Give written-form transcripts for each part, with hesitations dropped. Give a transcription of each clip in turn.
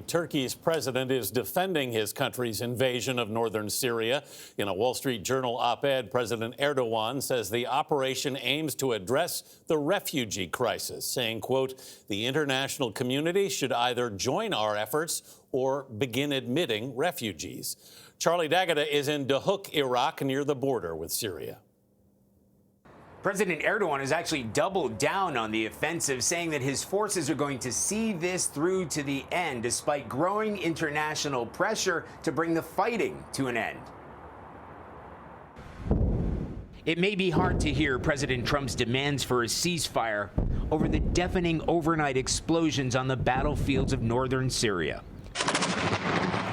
Turkey's president is defending his country's invasion of northern Syria. In a Wall Street Journal op-ed, President Erdogan says the operation aims to address the refugee crisis, saying, quote, the international community should either join our efforts or begin admitting refugees. Charlie D'Agata is in Dohuk, Iraq, near the border with Syria. President Erdogan has actually doubled down on the offensive, saying that his forces are going to see this through to the end, despite growing international pressure to bring the fighting to an end. It may be hard to hear President Trump's demands for a ceasefire over the deafening overnight explosions on the battlefields of northern Syria.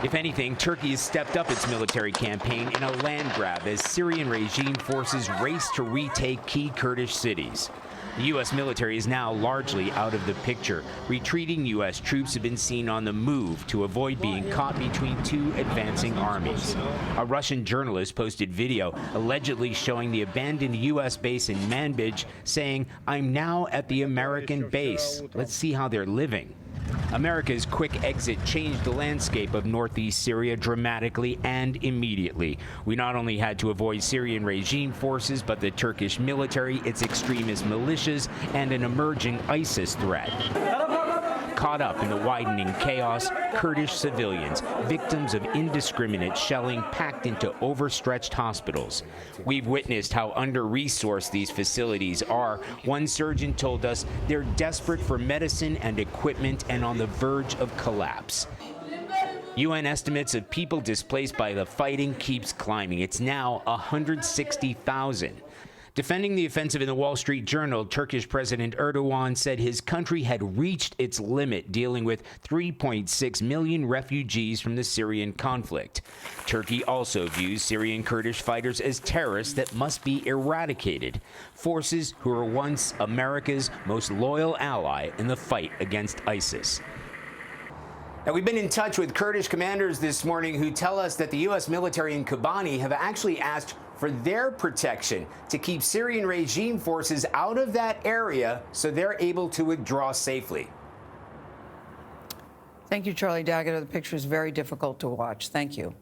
If anything, Turkey has stepped up its military campaign in a land grab as Syrian regime forces race to retake key Kurdish cities. The U.S. military is now largely out of the picture. Retreating U.S. troops have been seen on the move to avoid being caught between two advancing armies. A Russian journalist posted video allegedly showing the abandoned U.S. base in Manbij, saying, "I'm now at the American base. Let's see how they're living." America's quick exit changed the landscape of northeast Syria dramatically and immediately. We not only had to avoid Syrian regime forces, but the Turkish military, its extremist militias, and an emerging ISIS threat. Caught up in the widening chaos, Kurdish civilians, victims of indiscriminate shelling packed into overstretched hospitals. We've witnessed how under-resourced these facilities are. One surgeon told us they're desperate for medicine and equipment and on the verge of collapse. UN estimates of people displaced by the fighting keeps climbing. It's now 160,000. Defending the offensive in the Wall Street Journal, Turkish President Erdogan said his country had reached its limit dealing with 3.6 million refugees from the Syrian conflict. Turkey also views Syrian Kurdish fighters as terrorists that must be eradicated, forces who were once America's most loyal ally in the fight against ISIS. Now, we've been in touch with Kurdish commanders this morning who tell us that the U.S. military in Kobani have actually asked for their protection to keep Syrian regime forces out of that area so they're able to withdraw safely. Thank you, Charlie D'Agata. The picture is very difficult to watch. Thank you.